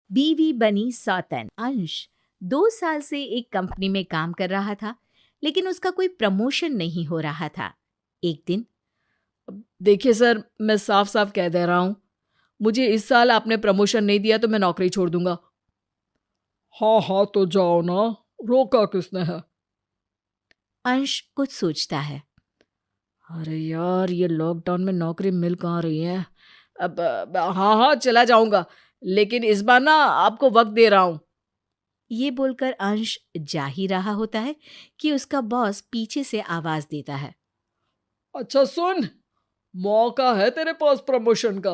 बीवी बनी सौतन। अंश 2 साल से एक कंपनी में काम कर रहा था, लेकिन उसका कोई प्रमोशन नहीं हो रहा था। एक दिन, देखिए सर, मैं साफ साफ कह दे रहा हूँ, मुझे इस साल आपने प्रमोशन नहीं दिया तो मैं नौकरी छोड़ दूंगा। हाँ हाँ तो जाओ ना, रोका किसने है? अंश कुछ सोचता है। अरे यार, ये लॉकडाउन में नौकरी मिल कहाँ रही है। हाँ हाँ चला जाऊंगा, लेकिन इस बार ना आपको वक्त दे रहा हूँ। ये बोलकर अंश जा ही रहा होता है कि उसका बॉस पीछे से आवाज देता है। अच्छा सुन, मौका है तेरे पास प्रमोशन का,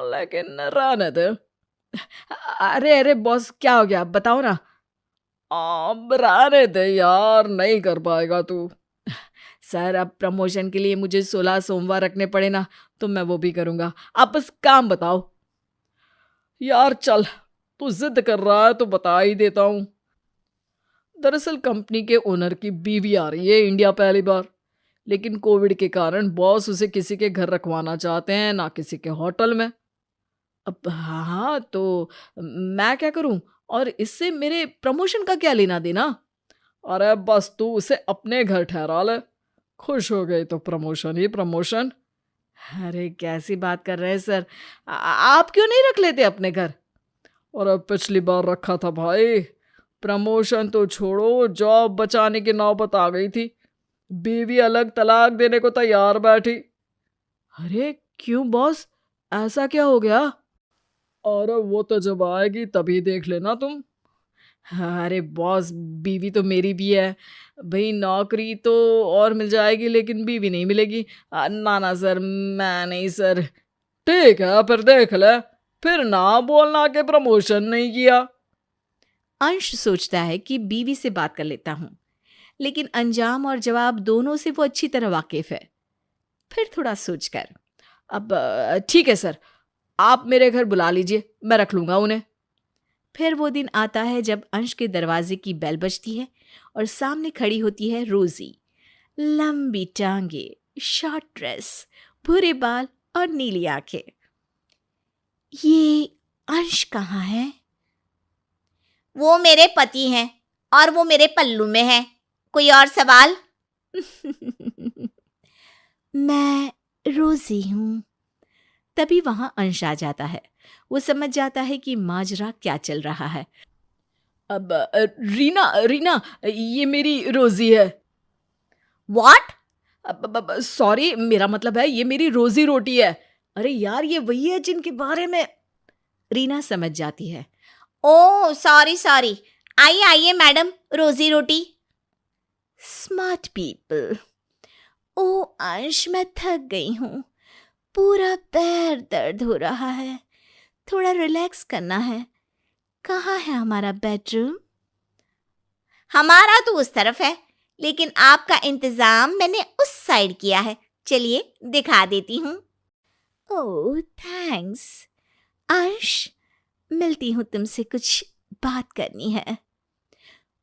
लेकिन रहने दे। अरे अरे बॉस, क्या हो गया बताओ ना। रहने दे यार, नहीं कर पाएगा तू। सर, अब प्रमोशन के लिए मुझे 16 सोमवार रखने पड़े ना, तो मैं वो भी करूंगा। आप बस काम बताओ। यार चल, तू जिद कर रहा है तो बता ही देता हूँ। दरअसल कंपनी के ओनर की बीवी आ रही है इंडिया पहली बार, लेकिन कोविड के कारण बॉस उसे किसी के घर रखवाना चाहते हैं, ना किसी के होटल में। अब हाँ हाँ, तो मैं क्या करूं, और इससे मेरे प्रमोशन का क्या लेना देना? अरे बस तू उसे अपने घर ठहरा ले, खुश हो गई तो प्रमोशन ही प्रमोशन। अरे कैसी बात कर रहे हैं सर, आप क्यों नहीं रख लेते अपने घर? और अब पिछली बार रखा था भाई, प्रमोशन तो छोड़ो, जॉब बचाने की नौबत आ गई थी। बीवी अलग तलाक देने को तैयार बैठी। अरे क्यों बॉस, ऐसा क्या हो गया? अरे वो तो जब आएगी तभी देख लेना तुम। अरे बॉस, बीवी तो मेरी भी है भाई, नौकरी तो और मिल जाएगी लेकिन बीवी नहीं मिलेगी। ना ना सर, मैं नहीं सर। ठीक है फिर देख ले, फिर ना बोलना कि प्रमोशन नहीं किया। अंश सोचता है कि बीवी से बात कर लेता हूँ, लेकिन अंजाम और जवाब दोनों से वो अच्छी तरह वाकिफ है। फिर थोड़ा सोचकर, अब ठीक है सर, आप मेरे घर बुला लीजिए, मैं रख लूंगा उन्हें। फिर वो दिन आता है जब अंश के दरवाजे की बेल बजती है और सामने खड़ी होती है रोजी। लंबी टांगे, शॉर्ट ड्रेस, भूरे बाल और नीली आंखें। ये अंश कहाँ है? वो मेरे पति हैं और वो मेरे पल्लू में है। कोई और सवाल? मैं रोजी हूँ। तभी वहां अंश आ जाता है। वो समझ जाता है कि माजरा क्या चल रहा है। अब रीना रीना, ये मेरी रोजी है। व्हाट? अब सॉरी, मेरा मतलब है ये मेरी रोजी रोटी है। अरे यार, ये वही है जिनके बारे में। रीना समझ जाती है। ओ सॉरी सॉरी, आइए आइए मैडम, रोजी रोटी। Smart people. ओ अंश, मैं थक गई हूँ। पूरा पैर दर्द हो रहा है। थोड़ा रिलैक्स करना है। कहाँ है हमारा बेडरूम? हमारा तो उस तरफ है, लेकिन आपका इंतजाम मैंने उस साइड किया है। चलिए दिखा देती हूँ। ओह थैंक्स। अंश, मिलती हूँ तुमसे, कुछ बात करनी है।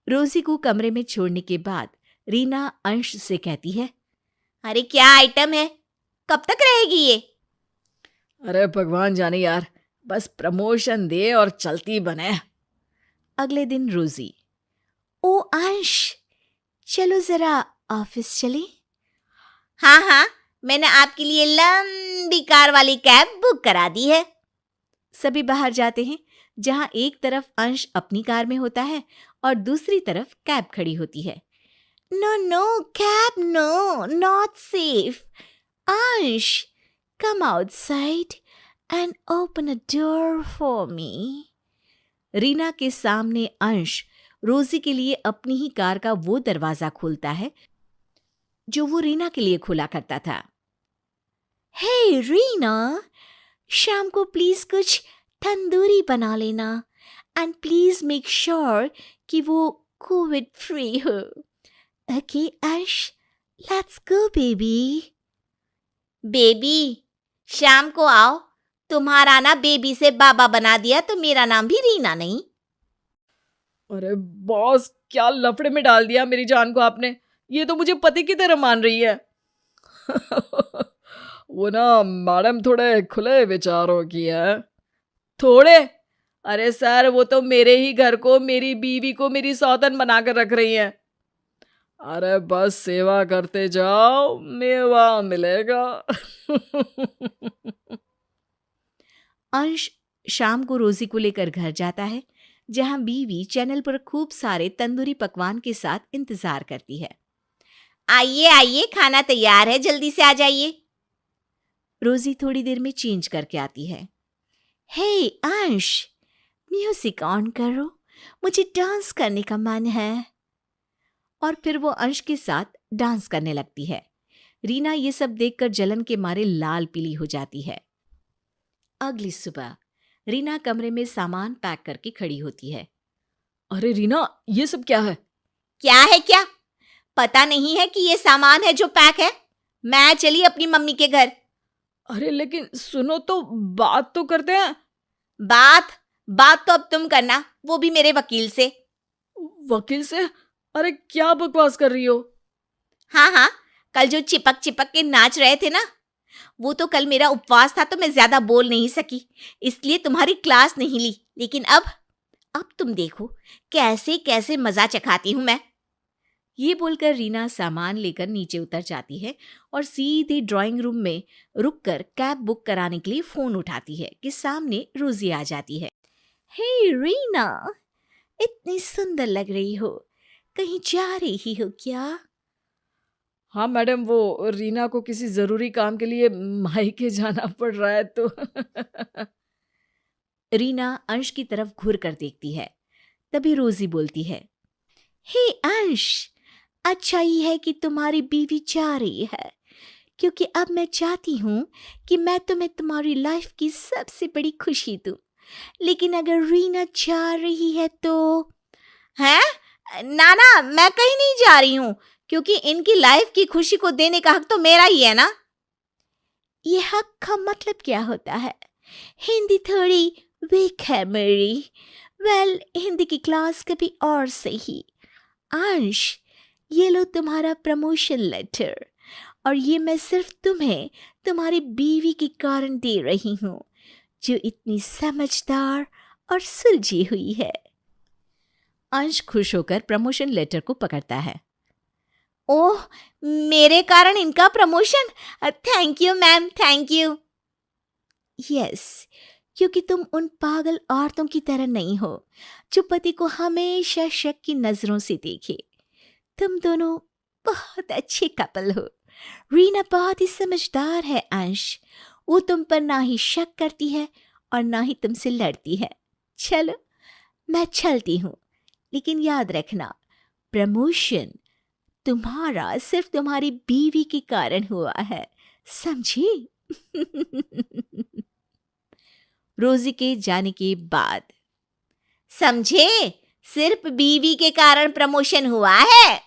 रोजी को कमरे में छोड़ने के बाद रीना अंश से कहती है। अरे क्या आइटम है, कब तक रहेगी ये? अरे भगवान जाने यार, बस प्रमोशन दे और चलती बने। अगले दिन रोजी। ओ अंश, चलो जरा ऑफिस चले। हाँ हाँ, मैंने आपके लिए लंबी कार वाली कैब बुक करा दी है। सभी बाहर जाते हैं, जहां एक तरफ अंश अपनी कार में होता है और दूसरी तरफ कैब खड़ी होती है। No no cab, no, not safe. Ansh, come outside and open a door for me. Reena के सामने अंश रोजी के लिए अपनी ही कार का वो दरवाजा खोलता है जो वो रीना के लिए खोला करता था। हे रीना, शाम को प्लीज कुछ तंदूरी बना लेना एंड प्लीज मेक श्योर कि वो कोविड फ्री हो। ओके अंश, लेट्स गो बेबी। बेबी, शाम को आओ। तुम्हारा ना बेबी से बाबा बना दिया तो मेरा नाम भी रीना नहीं। अरे बॉस, क्या लफड़े में डाल दिया मेरी जान को आपने। ये तो मुझे पति की तरह मान रही है। वो ना मैडम थोड़े खुले विचारों की है। थोड़े? अरे सर, वो तो मेरे ही घर को, मेरी बीवी को मेरी सौतन बना कर रख रही हैं। अरे बस सेवा करते जाओ, मेवा मिलेगा। अंश शाम को रोजी को लेकर घर जाता है, जहां बीवी चैनल पर खूब सारे तंदूरी पकवान के साथ इंतजार करती है। आइए आइए, खाना तैयार है, जल्दी से आ जाइए। रोजी थोड़ी देर में चेंज करके आती है। हे अंश, म्यूजिक ऑन करो, मुझे डांस करने का मन है। और फिर वो अंश के साथ डांस करने लगती है। रीना ये सब देखकर जलन के मारे लाल पीली हो जाती है। अगली सुबह रीना कमरे में सामान पैक करके खड़ी होती है। अरे रीना, ये सब क्या है? क्या है क्या? पता नहीं है कि ये सामान है जो पैक है? मैं चली अपनी मम्मी के घर। अरे लेकिन सुनो तो, बात तो करते हैं। बात तो अब तुम करना, वो भी मेरे वकील से। वकील से? अरे क्या बकवास कर रही हो? हाँ, कल जो चिपक चिपक के नाच रहे थे ना, वो तो कल मेरा उपवास था तो मैं ज्यादा बोल नहीं सकी, इसलिए तुम्हारी क्लास नहीं ली। लेकिन अब तुम देखो कैसे कैसे मजा चखाती हूं मैं। ये बोलकर रीना सामान लेकर नीचे उतर जाती है और सीधे ड्राइंग रूम में रुककर कैब बुक कराने के लिए फोन उठाती है कि सामने रोजी आ जाती है। हे रीना, इतनी सुंदर लग रही हो, कहीं जा रही हो क्या? हाँ मैडम, वो रीना को किसी जरूरी काम के लिए मायके जाना पड़ रहा है तो। रीना अंश की तरफ घूर कर देखती है। तभी रोजी बोलती है, हे अंश, अच्छा ही है कि तुम्हारी बीवी जा रही है, क्योंकि अब मैं चाहती हूँ कि मैं तुम्हें तुम्हारी लाइफ की सबसे बड़ी खुशी दूँ। लेकिन अगर रीना जा रही है तो? हैं? ना, मैं कहीं नहीं जा रही हूँ, क्योंकि इनकी लाइफ की खुशी को देने का हक तो मेरा ही है ना। ये हक का मतलब क्या होता है? हिंदी थोड़ी वीक है मेरी। वेल, हिंदी की क्लास कभी और सही। अंश, ये लो तुम्हारा प्रमोशन लेटर, और ये मैं सिर्फ तुम्हें तुम्हारी बीवी के कारण दे रही हूँ, जो इतनी समझदार और सुलझी हुई है। अंश खुश होकर प्रमोशन लेटर को पकड़ता है। ओह, मेरे कारण इनका promotion? Thank you ma'am, thank you. Yes, क्योंकि तुम उन पागल औरतों की तरह नहीं हो जो पति को हमेशा शक की नजरों से देखे। तुम दोनों बहुत अच्छे कपल हो। रीना बहुत ही समझदार है अंश, वो तुम पर ना ही शक करती है और ना ही तुमसे लड़ती है। चलो, मैं चलती हूँ, लेकिन याद रखना, प्रमोशन तुम्हारा सिर्फ तुम्हारी बीवी के कारण हुआ है, समझी? रोजी के जाने के बाद। समझे? सिर्फ बीवी के कारण प्रमोशन हुआ है।